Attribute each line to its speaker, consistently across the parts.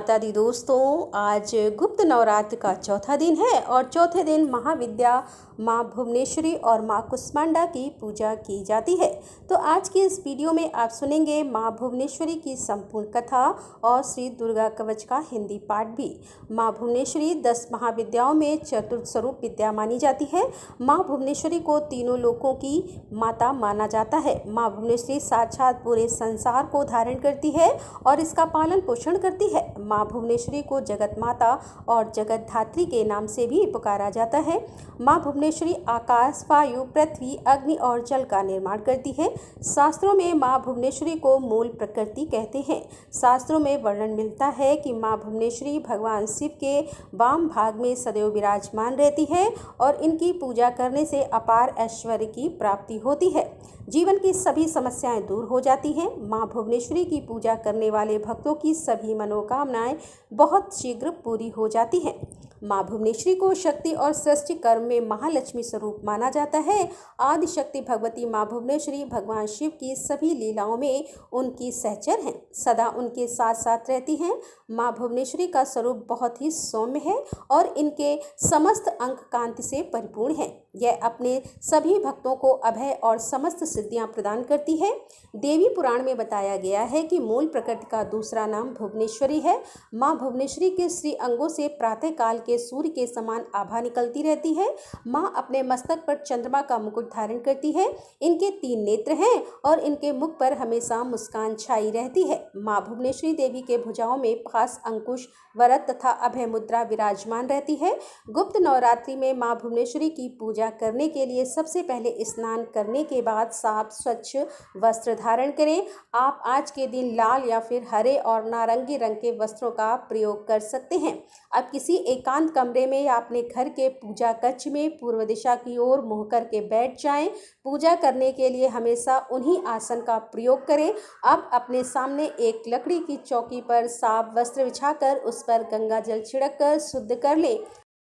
Speaker 1: बता दी दोस्तों, आज गुप्त नवरात्र का चौथा दिन है और चौथे दिन महाविद्या माँ भुवनेश्वरी और माँ कुष्मांडा की पूजा की जाती है। तो आज की इस वीडियो में आप सुनेंगे माँ भुवनेश्वरी की संपूर्ण कथा और श्री दुर्गा कवच का हिंदी पाठ भी। माँ भुवनेश्वरी 10 महाविद्याओं में चतुर्थ स्वरूप विद्या मानी जाती है। माँ भुवनेश्वरी को तीनों लोकों की माता माना जाता है। माँ भुवनेश्वरी साक्षात पूरे संसार को धारण करती है और इसका पालन पोषण करती है। माँ भुवनेश्वरी को जगत माता और जगत धात्री के नाम से भी पुकारा जाता है। माँ भुवनेश्वरी आकाश, वायु, पृथ्वी, अग्नि और जल का निर्माण करती है। शास्त्रों में माँ भुवनेश्वरी को मूल प्रकृति कहते हैं। शास्त्रों में वर्णन मिलता है कि माँ भुवनेश्वरी भगवान शिव के वाम भाग में सदैव विराजमान रहती है और इनकी पूजा करने से अपार ऐश्वर्य की प्राप्ति होती है। जीवन की सभी समस्याएं दूर हो जाती हैं। माँ भुवनेश्वरी की पूजा करने वाले भक्तों की सभी मनोकामनाएं बहुत शीघ्र पूरी हो जाती हैं। माँ भुवनेश्वरी को शक्ति और सृष्टि कर्म में महालक्ष्मी स्वरूप माना जाता है। आदि शक्ति भगवती माँ भुवनेश्वरी भगवान शिव की सभी लीलाओं में उनकी सहचर हैं, सदा उनके साथ साथ रहती हैं। माँ भुवनेश्वरी का स्वरूप बहुत ही सौम्य है और इनके समस्त अंग कांति से परिपूर्ण है। यह अपने सभी भक्तों को अभय और समस्त सिद्धियां प्रदान करती है। देवी पुराण में बताया गया है कि मूल प्रकृति का दूसरा नाम भुवनेश्वरी है। माँ भुवनेश्वरी के श्री अंगों से प्रातः काल के सूर्य के समान आभा निकलती रहती है। माँ अपने मस्तक पर चंद्रमा का मुकुट धारण करती है। इनके 3 नेत्र हैं और इनके मुख पर हमेशा मुस्कान छाई रहती है। माँ भुवनेश्वरी देवी के भुजाओं में पास, अंकुश, वरद तथा अभय मुद्रा विराजमान रहती है। गुप्त नवरात्रि में माँ भुवनेश्वरी की पूजा करने के लिए सबसे पहले स्नान करने के बाद साफ स्वच्छ वस्त्र धारण करें। आप आज के दिन लाल या फिर हरे और नारंगी रंग के वस्त्रों का प्रयोग कर सकते हैं। अब किसी एकांत कमरे में या अपने घर के पूजा कक्ष में पूर्व दिशा की ओर मुँह करके बैठ जाएं। पूजा करने के लिए हमेशा उन्हीं आसन का प्रयोग करें। अब अपने सामने एक लकड़ी की चौकी पर साफ वस्त्र बिछाकर उस पर गंगा जल छिड़क कर शुद्ध कर लें।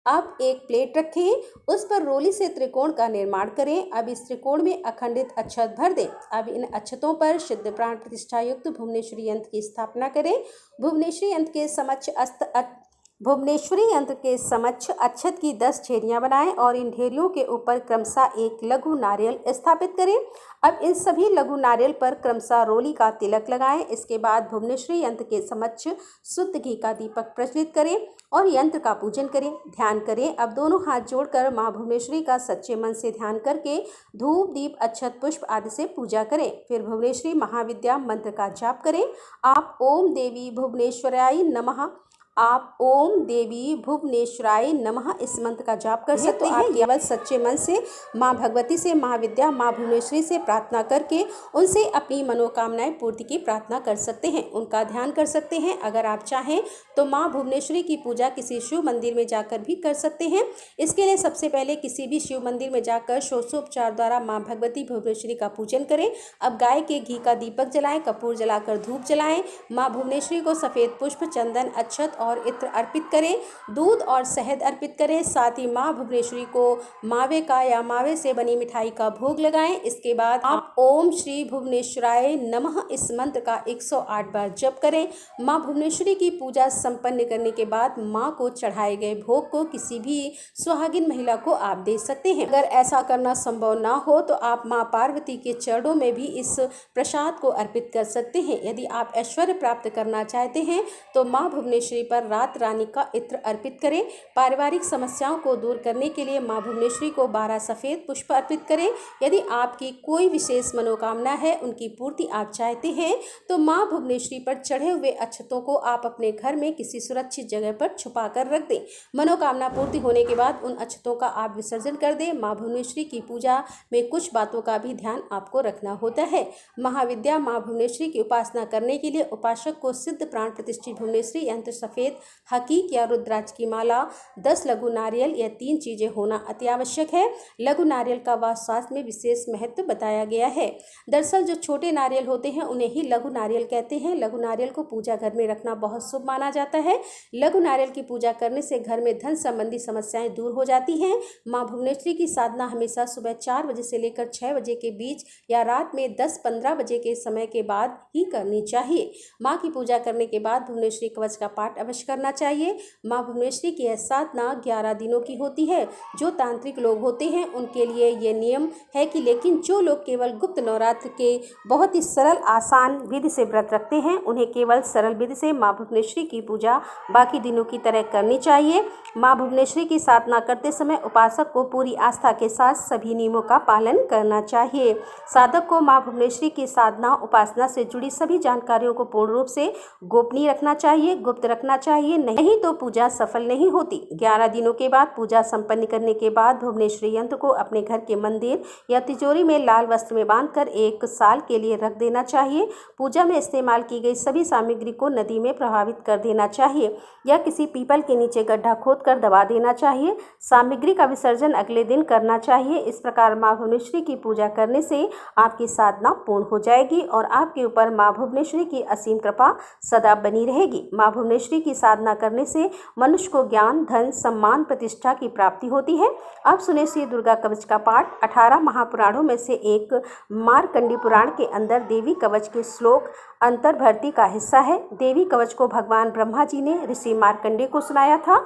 Speaker 1: अब एक प्लेट रखें, उस पर रोली से त्रिकोण का निर्माण करें। अब इस त्रिकोण में अखंडित अक्षत भर दें। अब इन अक्षतों पर सिद्ध प्राण प्रतिष्ठा युक्त भुवनेश्वरी यंत्र की स्थापना करें। भुवनेश्वरी यंत्र के समक्ष अक्षत की 10 ढेरियां बनाएं और इन ढेरियों के ऊपर क्रमशः एक लघु नारियल स्थापित करें। अब इन सभी लघु नारियल पर क्रमशः रोली का तिलक लगाएं। इसके बाद भुवनेश्वरी यंत्र के समक्ष शुद्ध घी का दीपक प्रज्वलित करें और यंत्र का पूजन करें, ध्यान करें। अब दोनों हाथ जोड़कर माँ भुवनेश्वरी का सच्चे मन से ध्यान करके धूप, दीप, अक्षत, पुष्प आदि से पूजा करें। फिर भुवनेश्वरी महाविद्या मंत्र का जाप करें। आप ओम देवी भुवनेश्वराय नमः इस मंत्र का जाप कर सकते हैं। केवल सच्चे मन से माँ भगवती से, महाविद्या माँ भुवनेश्वरी से प्रार्थना करके उनसे अपनी मनोकामनाएं पूर्ति की प्रार्थना कर सकते हैं, उनका ध्यान कर सकते हैं। अगर आप चाहें तो माँ भुवनेश्वरी की पूजा किसी शिव मंदिर में जाकर भी कर सकते हैं। इसके लिए सबसे पहले किसी भी शिव मंदिर में जाकर षोडशोपचार द्वारा माँ भगवती भुवनेश्वरी का पूजन करें। अब गाय के घी का दीपक जलाएं, कपूर जलाकर धूप जलाएं। माँ भुवनेश्वरी को सफ़ेद पुष्प, चंदन, अक्षत और इत्र अर्पित करें। दूध और शहद अर्पित करें। साथ ही माँ भुवनेश्वरी को मावे का या मावे से बनी मिठाई का भोग लगाएं। इसके बाद आप ओम श्री भुवनेश्वराय नमः इस मंत्र का 108 बार जप करें। माँ भुवनेश्वरी की पूजा संपन्न करने के बाद माँ को चढ़ाए गए भोग को किसी भी सुहागिन महिला को आप दे सकते हैं। अगर ऐसा करना संभव ना हो तो आप माँ पार्वती के चरणों में भी इस प्रसाद को अर्पित कर सकते हैं। यदि आप ऐश्वर्य प्राप्त करना चाहते हैं तो माँ भुवनेश्वरी पर रात रानी का इत्र अर्पित करें। पारिवारिक समस्याओं को दूर करने के लिए माँ भुवनेश्वरी को 12 सफ़ेद पुष्प अर्पित करें। यदि आपकी कोई विशेष मनोकामना है, उनकी पूर्ति आप चाहते हैं तो माँ भुवनेश्वरी पर चढ़े हुए अक्षतों को आप अपने घर में किसी सुरक्षित जगह पर छुपा कर रख दें। मनोकामना पूर्ति होने के बाद उन अक्षतों का आप विसर्जन कर दें। माँ भुवनेश्वरी की पूजा में कुछ बातों का भी ध्यान आपको रखना होता है। महाविद्या माँ भुवनेश्वरी की उपासना करने के लिए उपासक को सिद्ध प्राण प्रतिष्ठित भुवनेश्वरी यंत्र सफ़ेद सफ़ेद हकीक या रुद्राक्ष की माला, 10 लघु नारियल, यह 3 चीज़ें होना अति आवश्यक है। लघु नारियल का वास्तु शास्त्र में विशेष महत्व बताया गया है। दरअसल जो छोटे नारियल होते हैं उन्हें ही लघु नारियल कहते हैं। लघु नारियल को पूजा घर में रखना बहुत शुभ माना जाता है। लघु नारियल की पूजा करने से घर में धन संबंधी समस्याएं दूर हो जाती हैं। माँ भुवनेश्वरी की साधना हमेशा सुबह 4 बजे से लेकर 6 बजे के बीच या रात में 10-15 बजे के समय के बाद ही करनी चाहिए। माँ की पूजा करने के बाद भुवनेश्वरी कवच का पाठ अवश्य करना चाहिए। माँ भुवनेश्वरी की यह साधना 11 दिनों की होती है। जो तांत्रिक लोग होते हैं उनके लिए ये नियम है कि लेकिन जो लोग केवल गुप्त नवरात्र के बहुत ही सरल आसान विधि से व्रत रखते हैं उन्हें केवल सरल विधि से माँ भुवनेश्वरी की पूजा बाकी दिनों की तरह करनी चाहिए। माँ भुवनेश्वरी की साधना करते समय उपासक को पूरी आस्था के साथ सभी नियमों का पालन करना चाहिए। साधक को माँ भुवनेश्वरी की साधना उपासना से जुड़ी सभी जानकारियों को पूर्ण रूप से गोपनीय रखना चाहिए, गुप्त रखना चाहिए, नहीं तो पूजा सफल नहीं होती। 11 दिनों के बाद पूजा संपन्न करने के बाद भुवनेश्वरी यंत्र को अपने घर के मंदिर या तिजोरी में लाल वस्त्र में बांधकर 1 साल के लिए रख देना चाहिए। पूजा में इस्तेमाल की गई सभी सामग्री को नदी में प्रवाहित कर देना चाहिए या किसी पीपल के नीचे गड्ढा खोदकर दबा देना चाहिए। सामग्री का विसर्जन अगले दिन करना चाहिए। इस प्रकार माँ भुवनेश्वरी की पूजा करने से आपकी साधना पूर्ण हो जाएगी और आपके ऊपर माँ भुवनेश्वरी की असीम कृपा सदा बनी रहेगी। माँ भुवनेश्वरी की साधना करने से मनुष्य को ज्ञान, धन, सम्मान, प्रतिष्ठा की प्राप्ति होती है। अब सुने श्री दुर्गा कवच का पाठ। 18 महापुराणों में से एक मार्कंडी पुराण के अंदर देवी कवच के श्लोक अंतर्भर्ती का हिस्सा है। देवी कवच को भगवान ब्रह्मा जी ने ऋषि मार्कंडेय को सुनाया था।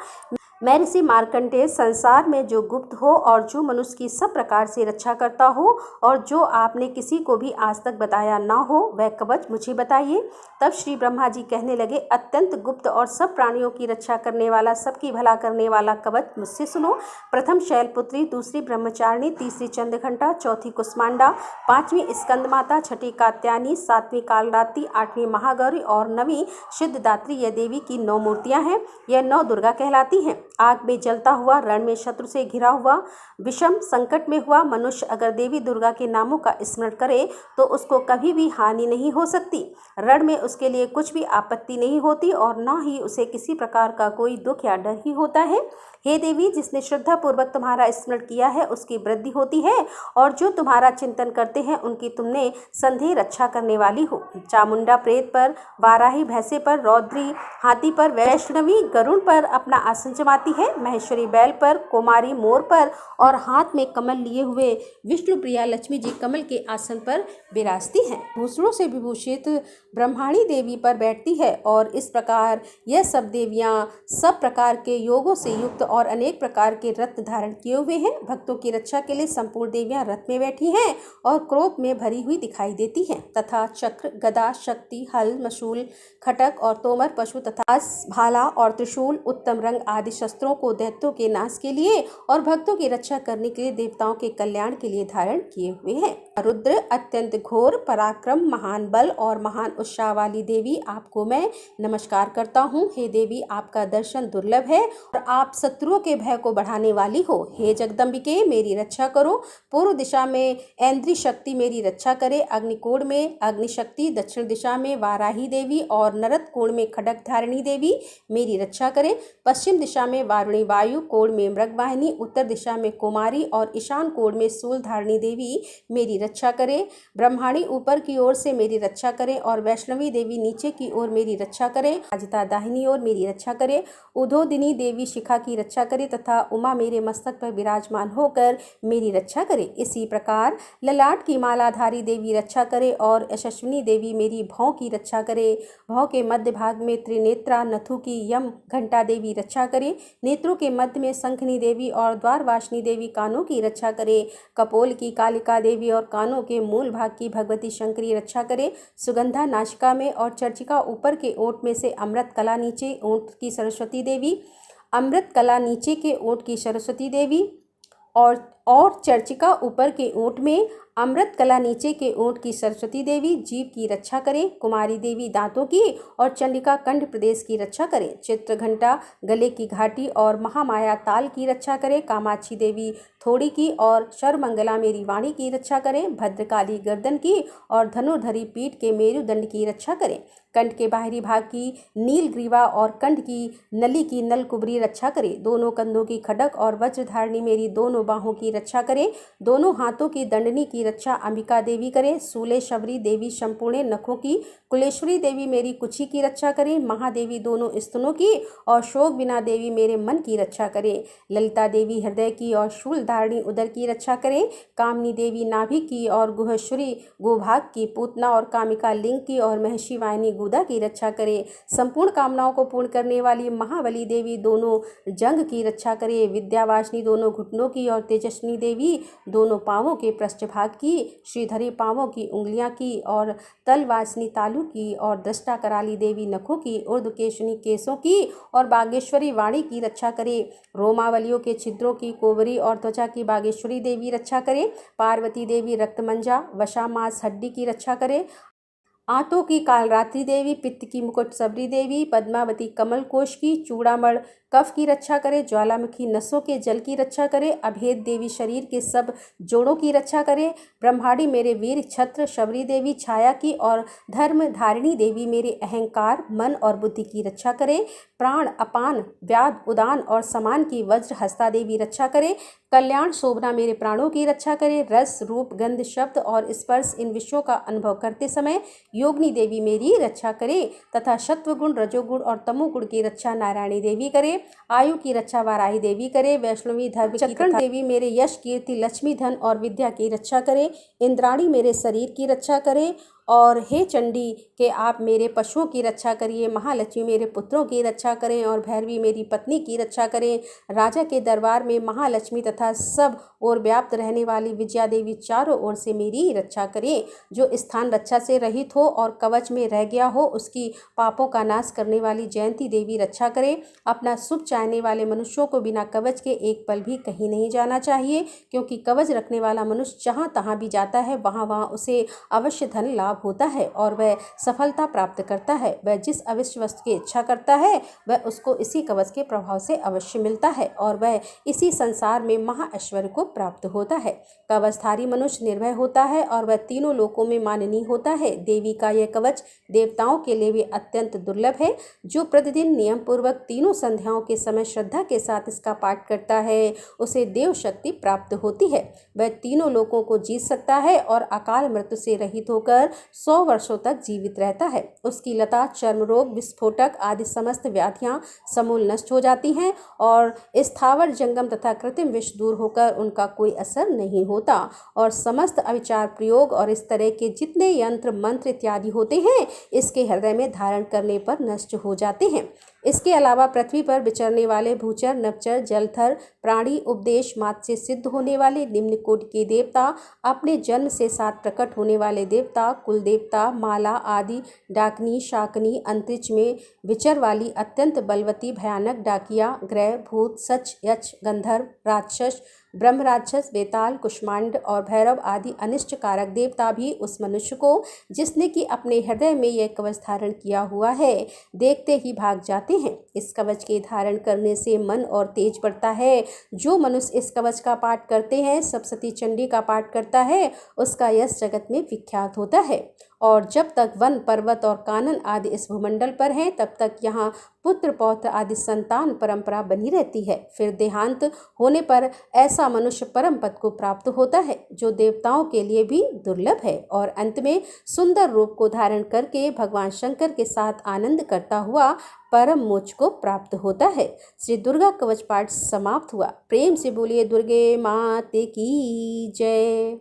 Speaker 1: मैं ऋषि मार्कंडेय संसार में जो गुप्त हो और जो मनुष्य की सब प्रकार से रक्षा करता हो और जो आपने किसी को भी आज तक बताया ना हो वह कवच मुझे बताइए। तब श्री ब्रह्मा जी कहने लगे, अत्यंत गुप्त और सब प्राणियों की रक्षा करने वाला, सबकी भला करने वाला कवच मुझसे सुनो। प्रथम शैलपुत्री, दूसरी ब्रह्मचारिणी, तीसरी चंद्रघंटा, चौथी कुष्मांडा, 5वीं स्कंदमाता, 6ठी कात्यायनी, 7वीं कालरात्रि, 8वीं महागौरी और 9वीं सिद्धदात्री यह देवी की 9 मूर्तियां हैं। यह 9 दुर्गा कहलाती हैं। आग में जलता हुआ, रण में शत्रु से घिरा हुआ, विषम संकट में हुआ मनुष्य अगर देवी दुर्गा के नामों का स्मरण करे तो उसको कभी भी हानि नहीं हो सकती। रण में उसके लिए कुछ भी आपत्ति नहीं होती और न ही उसे किसी प्रकार का कोई दुख या डर ही होता है। हे देवी, जिसने श्रद्धा पूर्वक तुम्हारा स्मरण किया है उसकी वृद्धि होती है और जो तुम्हारा चिंतन करते हैं उनकी तुमने संदेह रक्षा करने वाली हो। चामुंडा प्रेत पर, वाराही भैंसे पर, रौद्री हाथी पर, वैष्णवी गरुड़ पर अपना आसन जमाती है। महेश्वरी बैल पर, कुमारी मोर पर और हाथ में कमल लिए हुए विष्णु प्रिया लक्ष्मी जी कमल के आसन पर विराजती हैं। भूषणों से विभूषित ब्रह्माणी देवी पर बैठती है और इस प्रकार यह सब देवियां सब प्रकार के योगों से युक्त और अनेक प्रकार के रत्न धारण किए हुए हैं। भक्तों की रक्षा के लिए संपूर्ण देवियां रथ में बैठी हैं और क्रोध में भरी हुई दिखाई देती हैं तथा चक्र, गदा, शक्ति, हल, मशूल, खटक और तोमर पशु तथा भाला और त्रिशूल, उत्तम रंग आदि शस्त्रों को दैत्यों के नाश के लिए और भक्तों की रक्षा करने के लिए, देवताओं के कल्याण के लिए धारण किए हुए हैं। रुद्र अत्यंत घोर पराक्रम, महान बल और महान उत्साह वाली देवी, आपको मैं नमस्कार करता हूँ। हे देवी, आपका दर्शन दुर्लभ है और आप शत्रुओं के भय को बढ़ाने वाली हो। हे जगदम्बिके, मेरी रक्षा करो। पूर्व दिशा में ऐन्द्री शक्ति मेरी रक्षा करे, अग्निकोण में अग्निशक्ति, दक्षिण दिशा में वाराही देवी और नरद कोण में खड्ग धारिणी देवी मेरी रक्षा करे। पश्चिम दिशा में वारुणी वायु, कोण में मृगवाहिनी, उत्तर दिशा में कुमारी और ईशान कोण में शूल धारिणी देवी मेरी रक्षा करे। ब्रह्माणी ऊपर की ओर से मेरी रक्षा करे और वैष्णवी देवी नीचे की ओर मेरी रक्षा करे। अजिता दाहिनी ओर मेरी रक्षा करे। उदोदिनी देवी शिखा की रक्षा करे तथा उमा मेरे मस्तक पर विराजमान होकर मेरी रक्षा करे। इसी प्रकार ललाट की मालाधारी देवी रक्षा करे और यशस्विनी देवी मेरी भौं की रक्षा करे। भौं के मध्य भाग में त्रिनेत्रा नथु की यम घंटा देवी रक्षा करे। नेत्रों के मध्य में शंखनी देवी और द्वारवासिनी देवी कानों की रक्षा करे। कपोल की कालिका देवी और कानों के मूल भाग की भगवती शंकरी रक्षा करे। सुगंधा नाशिका में और चर्चिका ऊपर के ओंठ में से अमृत कला नीचे ओंठ की सरस्वती देवी, अमृत कला नीचे के ओंठ की सरस्वती देवी और चर्चिका ऊपर के ओंठ में, अमृत कला नीचे के ओंठ की सरस्वती देवी जीभ की रक्षा करें। कुमारी देवी दांतों की और चंडिका कंठ प्रदेश की रक्षा करें। चित्र घंटा गले की घाटी और महामाया ताल की रक्षा करें। कामाक्षी देवी थोड़ी की और सर्वमंगला मेरी वाणी की रक्षा करें। भद्रकाली गर्दन की और धनुर्धरी पीठ के मेरुदंड की रक्षा करें। कंठ के बाहरी भाग की नील ग्रीवा और कंठ की नली की नल कुबरी रक्षा करें। दोनों कंधों की खडक और वज्रधारणी मेरी दोनों बाहों की रक्षा करें। दोनों हाथों की दंडनी की रक्षा अंबिका देवी करें। सूले शबरी देवी संपूर्ण नखों की कुलेश्वरी देवी मेरी कुची की रक्षा करें। महादेवी दोनों स्तनों की और शोक बिना देवी मेरे मन की रक्षा करें। ललिता देवी हृदय की और शूल धारणी उदर की रक्षा करें। कामनी देवी नाभि की और गुहेश्वरी गोभाग की, पूतना और कामिका लिंग की और महर्षि वाहिनी गुदा की रक्षा करे। संपूर्ण कामनाओं को पूर्ण करने वाली महाबली देवी दोनों जंग की रक्षा करे। विद्यावासिनी दोनों घुटनों की और तेजस्विनी देवी दोनों पांवों के पृष्ठभाग की, श्रीधरी पांवों की उंगलियां की और तलवासिनी तालू की और दृष्टा कराली देवी नखों की, ऊर्ध्वकेशनी केसों की और बागेश्वरी वाणी की रक्षा करे। रोमावलियों के छिद्रों की कोवरी और त्वचा की बागेश्वरी देवी रक्षा करे। पार्वती देवी रक्तमंजा वशा मांस हड्डी की रक्षा करे। आंतों की कालरात्रि देवी, पित्त की मुकुट सबरी देवी, पद्मावती कमल कोश की, चूड़ामण कफ की रक्षा करे। ज्वालामुखी नसों के जल की रक्षा करे। अभेद देवी शरीर के सब जोड़ों की रक्षा करे। ब्रह्माणी मेरे वीर छत्र, शबरी देवी छाया की और धर्म धारिणी देवी मेरे अहंकार मन और बुद्धि की रक्षा करे। प्राण अपान व्याध उदान और समान की वज्र हस्ता देवी रक्षा करे। कल्याण शोभना मेरे प्राणों की रक्षा करे। रस रूप गंध शब्द और स्पर्श इन विषयों का अनुभव करते समय योगिनी देवी मेरी रक्षा करे तथा सत्वगुण रजोगुण और तमोगुण की रक्षा नारायणी देवी करे। आयु की रक्षा वाराही देवी करे। वैष्णवी धर्म चक्रण देवी मेरे यश कीर्ति लक्ष्मी धन और विद्या की रक्षा करे। इंद्राणी मेरे शरीर की रक्षा करे। और हे चंडी के आप मेरे पशुओं की रक्षा करिए। महालक्ष्मी मेरे पुत्रों की रक्षा करें और भैरवी मेरी पत्नी की रक्षा करें। राजा के दरबार में महालक्ष्मी तथा सब और व्याप्त रहने वाली विजया देवी चारों ओर से मेरी रक्षा करें। जो स्थान रक्षा से रहित हो और कवच में रह गया हो उसकी पापों का नाश करने वाली जयंती देवी रक्षा करे। अपना शुभ चाहने वाले मनुष्यों को बिना कवच के एक पल भी कहीं नहीं जाना चाहिए, क्योंकि कवच रखने वाला मनुष्य जहाँ तहाँ भी जाता है वहाँ वहाँ उसे अवश्य धन लाभ होता है और वह सफलता प्राप्त करता है। वह जिस अवश्य वस्तु की इच्छा करता है वह उसको इसी कवच के प्रभाव से अवश्य मिलता है और वह इसी संसार में महाऐश्वर्य को प्राप्त होता है। कवचधारी मनुष्य निर्भय होता है और वह तीनों लोकों में माननीय होता है। देवी का यह कवच देवताओं के लिए भी अत्यंत दुर्लभ है। जो प्रतिदिन नियम पूर्वक तीनों संध्याओं के समय श्रद्धा के साथ इसका पाठ करता है उसे देव शक्ति प्राप्त होती है। वह तीनों लोकों को जीत सकता है और अकाल मृत्यु से रहित होकर 100 वर्षों तक जीवित रहता है। उसकी लता चर्म रोग विस्फोटक आदि समस्त व्याधियां समूल नष्ट हो जाती हैं और स्थावर जंगम तथा कृत्रिम विष दूर होकर उनका कोई असर नहीं होता और समस्त अविचार प्रयोग और इस तरह के जितने यंत्र मंत्र इत्यादि होते हैं इसके हृदय में धारण करने पर नष्ट हो जाते हैं। इसके अलावा पृथ्वी पर विचरने वाले भूचर नवचर जलथर प्राणी उपदेश मात्र से सिद्ध होने वाले निम्न कोटि के देवता, अपने जन्म से साथ प्रकट होने वाले देवता, कुल देवता, माला आदि, डाकनी शाकनी, अंतरिक्ष में विचर वाली अत्यंत बलवती भयानक डाकिया, ग्रह भूत सच यक्ष गंधर्व राक्षस ब्रह्म राक्षस बेताल कुष्मांड और भैरव आदि अनिष्ट कारक देवता भी उस मनुष्य को जिसने कि अपने हृदय में यह कवच धारण किया हुआ है देखते ही भाग जाते हैं। इस कवच के धारण करने से मन और तेज बढ़ता है। जो मनुष्य इस कवच का पाठ करते हैं सप्तशती चंडी का पाठ करता है उसका यश जगत में विख्यात होता है। और जब तक वन पर्वत और कानन आदि इस भूमंडल पर हैं तब तक यहाँ पुत्र पौत्र आदि संतान परंपरा बनी रहती है। फिर देहांत होने पर ऐसा मनुष्य परम पद को प्राप्त होता है जो देवताओं के लिए भी दुर्लभ है और अंत में सुंदर रूप को धारण करके भगवान शंकर के साथ आनंद करता हुआ परम मोक्ष को प्राप्त होता है। श्री दुर्गा कवच पाठ समाप्त हुआ। प्रेम से बोलिए दुर्गे माते की जय।